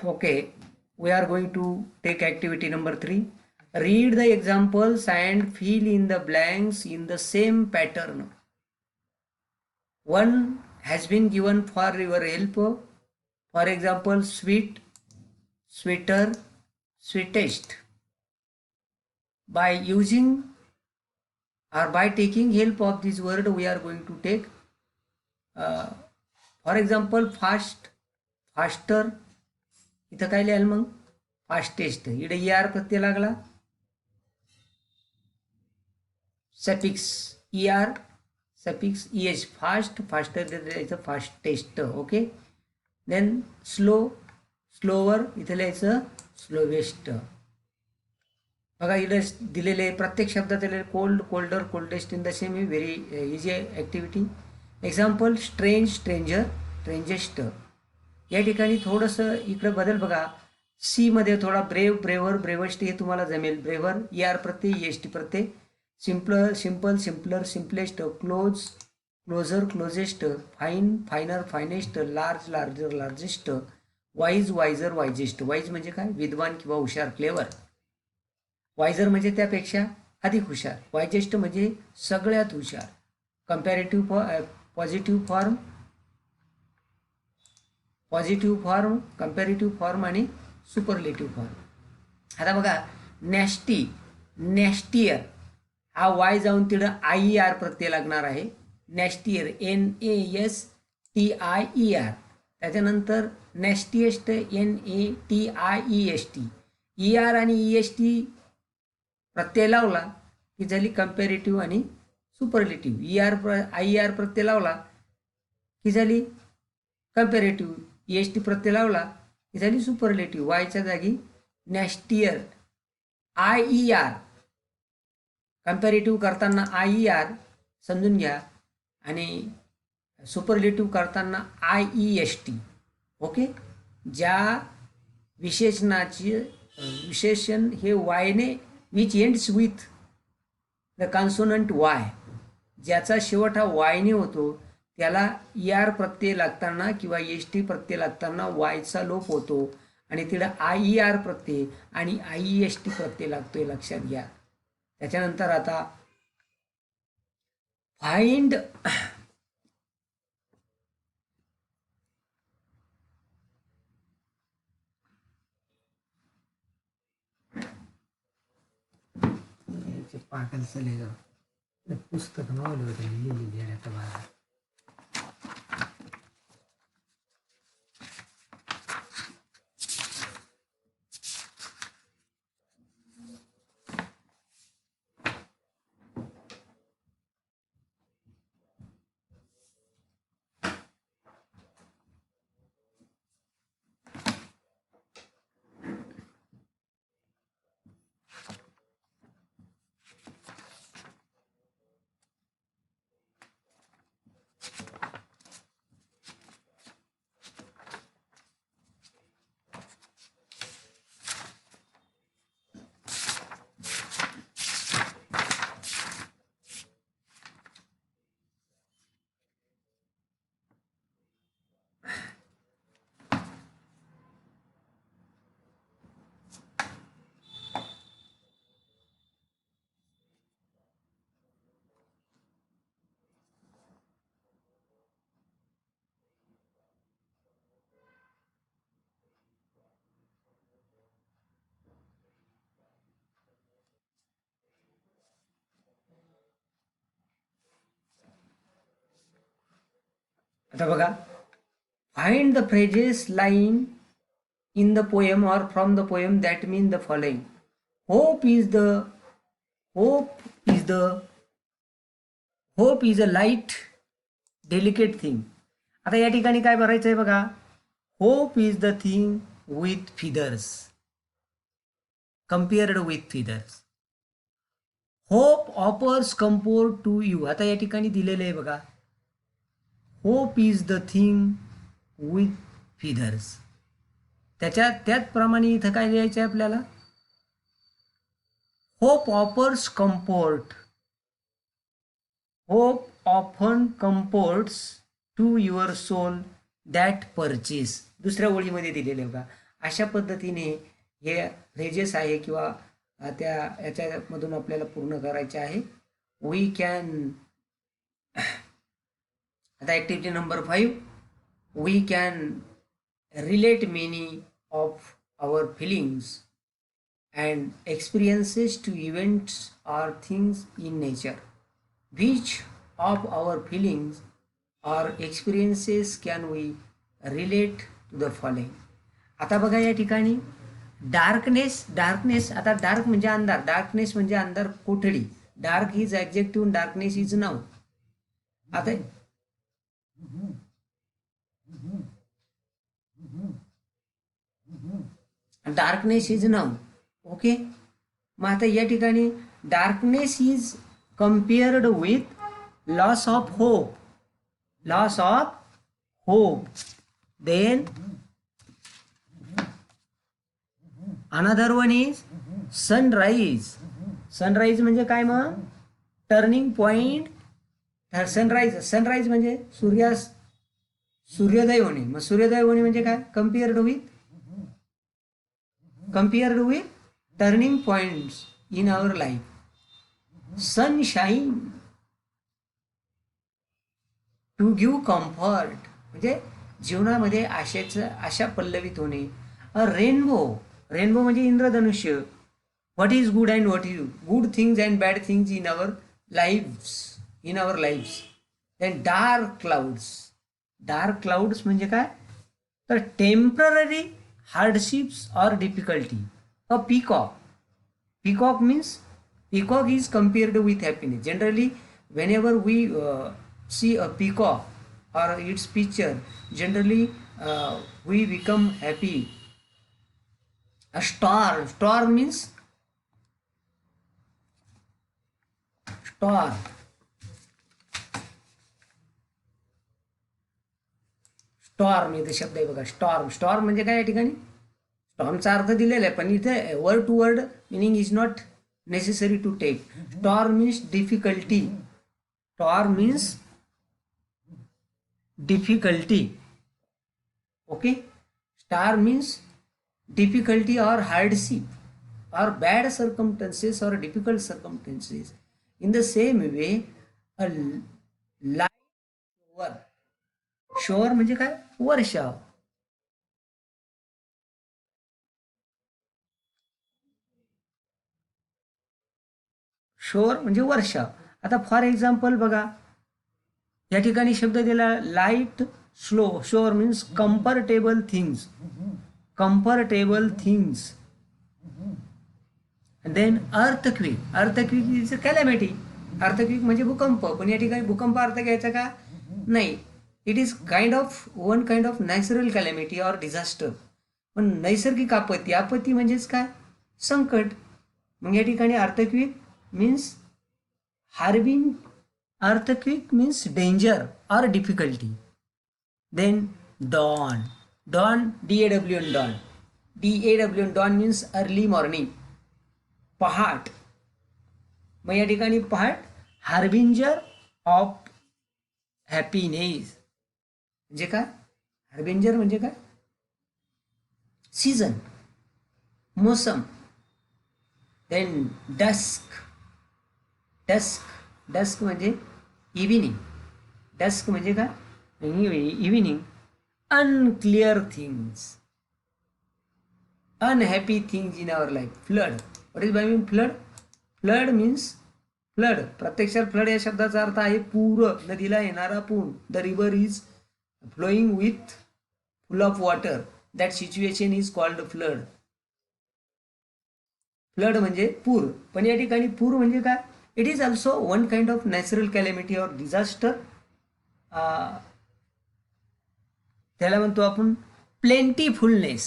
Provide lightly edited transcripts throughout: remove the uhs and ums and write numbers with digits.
Okay, we are going to take activity number 3. Read the examples and fill in the blanks in the same pattern. One has been given for your help. For example, sweet, sweeter, sweetest. By using or by taking help of this word, we are going to take, for example, fast, faster. इथं काय लिहाल मग? Fastest. इकडे ER प्रत्यय लागला. Suffix ER, suffix EH, fast, faster लिहायचं fastest. Okay. Then slow, slower, इथं लिहायचं स्लोवेस्ट. बघा इकडे दिलेले प्रत्येक शब्दात दिलेले cold, colder, coldest in the same. ही very easy activity. Example strange, stranger, strangest. या ठिकाणी थोडंसं इकडं बदल बघा. सी मध्ये थोडा ब्रेव, ब्रेवर, ब्रेवस्ट हे तुम्हाला जमेल. ब्रेवर ER प्रत्यय, EST प्रत्यय. Simple, simple, simpler, simplest. Close, closer, closest. Fine, finer, finest. Large, larger, largest. Wise, wiser, wisest. Wise म्हणजे काय? विद्वान किंवा हुशार, क्लेवर. वायझर म्हणजे त्यापेक्षा अधिक हुशार. वायजेस्ट म्हणजे सगळ्यात हुशार. Comparative positive form, positive form, comparative form आणि सुपरलेटिव्ह फॉर्म. आता बघा नॅस्टी, नॅस्टियर हा वाय जाऊन तिथं IER प्रत्यय लागणार आहे. नॅस्टियर NASTIER. त्याच्यानंतर नॅस्टिएस्ट NATIEST. ER आणि EST प्रत्यय लावला की झाली कंपॅरेटिव्ह आणि सुपरलेटिव्ह. IER प्रत्यय लावला की झाली कंपॅरेटिव्ह. EST प्रत्यय लावला की झाली सुपरलेटिव्ह. वायच्या जागी नॅस्टियर. IER कंपॅरेटिव्ह करताना IER समजून घ्या आणि सुपरलेटिव्ह करताना IEST. ओके. ज्या विशेषणाचे विशेषण हे वायने which ends with the consonant Y, ज्याचा शेवट हा वायने होतो त्याला ER प्रत्यय लागताना किंवा EST प्रत्यय लागताना वायचा लोप होतो आणि तिला IER प्रत्यय आणि IEST प्रत्यय लागतोय, लक्षात घ्या. त्याच्यानंतर आता फाइंड पागल चलेगा पुस्तक नवलं होतं लिहिलेली आहे आता बाहेर. आता बघा find the phrases line in the poem or from the poem that mean the following. Hope is a light delicate thing. आता या ठिकाणी काय भरायचं आहे बघा. Hope is the thing with feathers, compared with feathers. Hope offers comfort to you. आता या ठिकाणी दिलेलं आहे बघा. Hope is the thing with feathers. त्याचप्रमाणे इथं काय लिहायचं आहे आपल्याला. Hope offers comfort, hope often comforts to your soul that perches. दुसऱ्या ओळीमध्ये दिलेले बघा. अशा पद्धतीने हे रेजेस आहे किंवा त्या याच्यामधून आपल्याला पूर्ण करायचे आहे. वी कॅन, आता activity number 5, we can relate many of our feelings and experiences to events or things in nature. Which of our feelings or experiences can we relate to the following? आता बघा या ठिकाणी darkness, आता dark म्हणजे अंधार, darkness म्हणजे अंधार, कोठडी. Dark is adjective, darkness is noun. आता डार्कनेस इज नाउन. ओके, मग आता या ठिकाणी darkness is compared with loss of hope, loss of hope. Then another one is sunrise. Sunrise म्हणजे काय मग? Turning point. सनराईज म्हणजे सूर्योदय होणे. मग सूर्योदय होणे म्हणजे काय? Compared with turning points in our life. Sunshine to give comfort म्हणजे जीवनामध्ये आशा पल्लवित होणे. अ रेनबो म्हणजे इंद्रधनुष्य. What is good and what is good things and bad things in our lives. Then dark clouds म्हणजे काय? तर temporary hardships or difficulty. A peacock means peacock is compared with happiness. Generally whenever we see a peacock or its picture, generally we become happy. A star means storm इथे शब्द आहे बघा. Storm म्हणजे काय? या ठिकाणी स्टॉर्मचा अर्थ दिलेला आहे, पण इथे word to word meaning is not necessary to take. Storm means difficulty. Okay, star means difficulty or hardship or bad circumstances or difficult circumstances. In the same way, a light shower म्हणजे काय? वर्षा. Shore म्हणजे वर्षा. आता for example बघा, या ठिकाणी शब्द दिला light slow. Shore means comfortable things. Then earthquake is calamity. Earthquake म्हणजे भूकंप, पण या ठिकाणी भूकंप अर्थ घ्यायचा का? नाही. It is one kind of natural calamity or disaster. पण नैसर्गिक आपत्ती म्हणजेच काय? संकट. मग या ठिकाणी earthquake means earthquake means danger or difficulty. Then dawn dawn means early morning. पहाट. मग या ठिकाणी पहाट हार्बिंजर ऑफ हॅपीनेस म्हणजे काय? हार्बिंजर म्हणजे काय? सीझन, मोसम. देन डस्क म्हणजे इव्हिनिंग. डस्क म्हणजे काय? Evening. unclear things, unhappy things in our life. Flood. What is by mean flood? Flood means प्रत्यक्षात फ्लड या शब्दाचा अर्थ आहे पूर, नदीला येणारा पूर. The river is flowing with full of water. That situation is called flood. Flood म्हणजे पूर. पण या ठिकाणी पूर म्हणजे काय? It is also one kind of natural calamity or disaster. त्याला म्हणतो आपण प्लेंटीफुलनेस.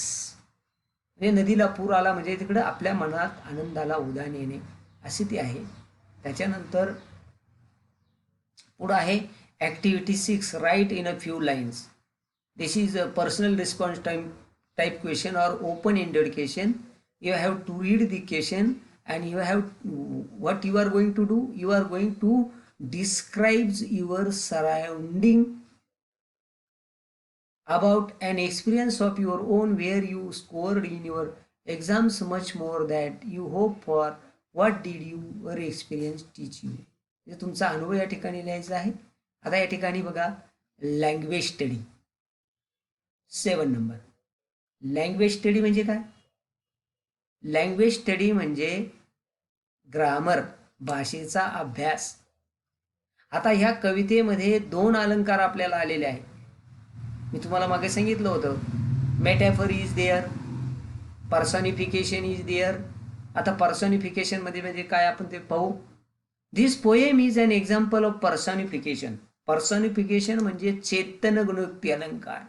म्हणजे नदीला पूर आला म्हणजे तिकडे आपल्या मनात आनंदाला उधाण येणे अशी ती आहे. त्याच्यानंतर पुढं आहे activity 6, write in a few lines. This is a personal response type question or open ended question. You have to read the question and you have what you are going to do. You are going to describe your surrounding about an experience of your own where you scored in your exams much more that you hope for. What did your experience teach you? म्हणजे तुमचा अनुभव या ठिकाणी लिहायचा आहे. आता या ठिकाणी बघा, language study 7 number. Language study म्हणजे काय? लँग्वेज स्टडी म्हणजे ग्रामर, भाषेचा अभ्यास. आता ह्या कवितेमध्ये 2 अलंकार आपल्याला आलेले आहेत. मी तुम्हाला मागे सांगितलं होतं, metaphor is there, personification is there. आता पर्सॉनिफिकेशन मध्ये म्हणजे काय आपण ते पाहू. This poem is an example of personification. Personification म्हणजे चेतन गुणोक्ती अलंकार,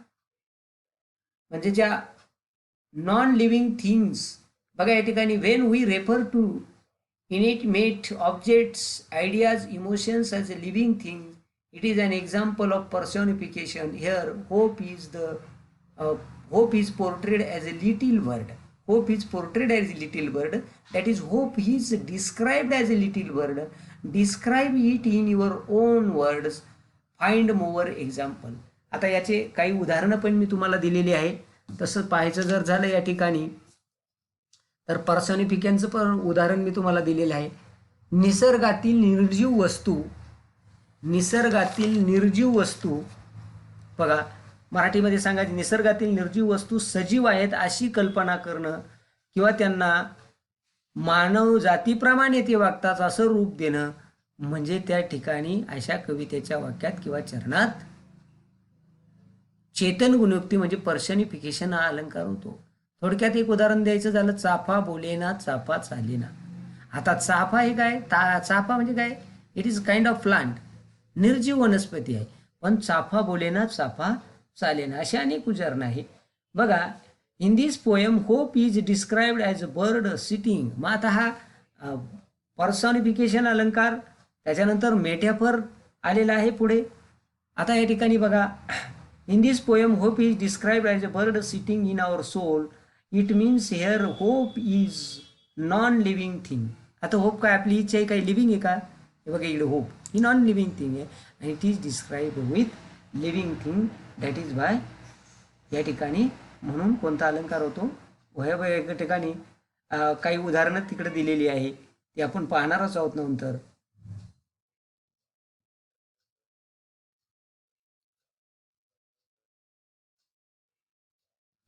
म्हणजे ज्या नॉन लिव्हिंग थिंग्स. बघा या ठिकाणी when we refer to inanimate objects, ideas, emotions as a living thing, it is an example of personification. Here hope is portrayed as a little bird. Hope is portrayed as a little bird. That is, hope is described as a little bird. Describe it in your own words. Find more example. आता याचे काही उदाहरणं पण मी तुम्हाला दिलेली आहे. तसं पाहायचं जर झालं या ठिकाणी तर पर्सॉनिफिकेशनचं पण उदाहरण मी तुम्हाला दिलेलं आहे. निसर्गातील निर्जीव वस्तू बघा, मराठीमध्ये सांगायची, निसर्गातील निर्जीव वस्तू सजीव आहेत अशी कल्पना करणं किंवा त्यांना मानव जातीप्रमाणे ते वागतात असं रूप देणं, म्हणजे त्या ठिकाणी अशा कवितेच्या वाक्यात किंवा चरणात चेतन गुणोक्ती म्हणजे पर्सॉनिफिकेशन हा अलंकार होतो. थोडक्यात एक उदाहरण द्यायचं झालं, चाफा बोलेना चाफा चालेना. आता चाफा हे काय? चाफा म्हणजे काय? It is kind of plant, निर्जीव वनस्पती आहे. पण चाफा बोलेना चाफा चालेना अशी अनेक उदाहरणं आहे. बघा, in this poem hope is described as a bird sitting. मग आता हा पर्सॉनिफिकेशन अलंकार, त्याच्यानंतर मेटॅफर आलेला आहे पुढे. आता या ठिकाणी बघा, in this poem hope is described as a bird sitting in our soul. It means here hope is non living thing. आता होप काय? आपली इच्छा आहे, काही लिव्हिंग आहे का? हे बघा इकडे होप ही नॉन लिव्हिंग थिंग आहे आणि it is describe with living thing. That is by या ठिकाणी म्हणून कोणता अलंकार होतो? या ठिकाणी काही उदाहरणं तिकडे दिलेली आहे, ती आपण पाहणारच आहोत नंतर.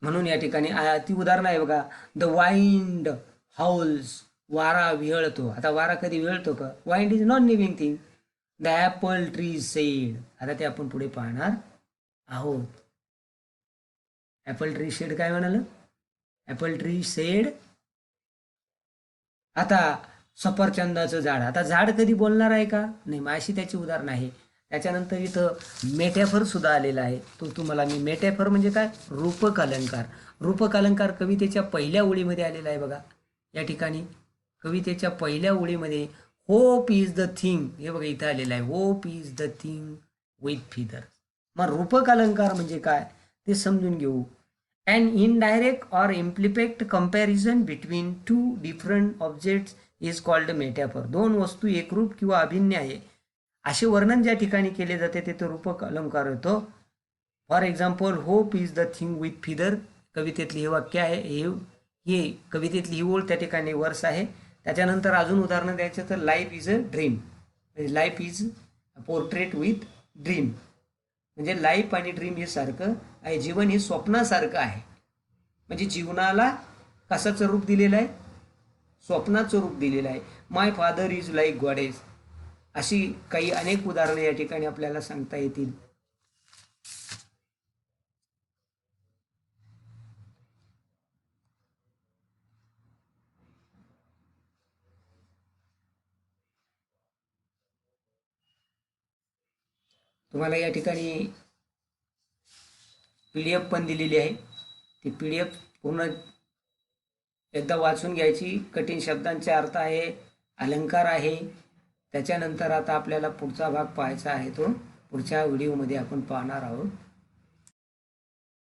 म्हणून या ठिकाणी ती उदाहरणं आहे बघा. द वाइंड हाउल्स, वारा विहळतो. आता वारा कधी विहळतो का? Wind is non living thing. The Apple tree sed, आता ते आपण पुढे पाहणार आहोत. ॲपल ट्री शेड काय म्हणाल? Apple tree sed. आता सफरचंदाचं झाड, आता झाड कधी बोलणार आहे का? नाही. मग अशी त्याची उदाहरणं आहे. त्याच्यानंतर इथं मेटॅफर सुद्धा आलेला आहे. तो तुम्हाला मी मेटॅफर म्हणजे काय? रूपक अलंकार. रूपक अलंकार कवितेच्या पहिल्या ओळीमध्ये आलेला आहे बघा. या ठिकाणी कवितेच्या पहिल्या ओळीमध्ये होप इज द थिंग, हे बघा इथं आलेलं आहे, hope is the thing with feather. मग रूपक अलंकार म्हणजे काय ते समजून घेऊ. An indirect or implicit comparison between two different objects is called metaphor. दोन वस्तू एकरूप किंवा अभिन्न आहे असे वर्णन ज्या ठिकाणी केले जाते ते रूपक अलंकार होतो. For example, hope is the thing with feather कवितेतली हे वाक्य आहे. हे कवितेतली ही ओळ त्या ठिकाणी वर्स आहे. त्याच्यानंतर अजून उदाहरण द्यायचं तर life is a dream, life is portrait with dream, म्हणजे लाईफ आणि ड्रीम हे सारखं आहे. जीवन हे स्वप्नासारखं आहे. म्हणजे जीवनाला कशाचं रूप दिलेलं आहे? स्वप्नाचं रूप दिलेलं आहे. माय फादर इज लाईक गॉडेस. अशी काही अनेक उदाहरणे या ठिकाणी आपल्याला सांगता येतील. तुम्हाला या ठिकाणी PDF पण दिलेली आहे. ती PDF पूर्ण एकदा वाचून घ्यायची. कठीण शब्दांचे अर्थ आहे, अलंकार आहे. त्याच्यानंतर आता आपल्याला पुढचा भाग पाहायचा आहे, तो पुढच्या व्हिडिओमध्ये आपण पाहणार आहोत.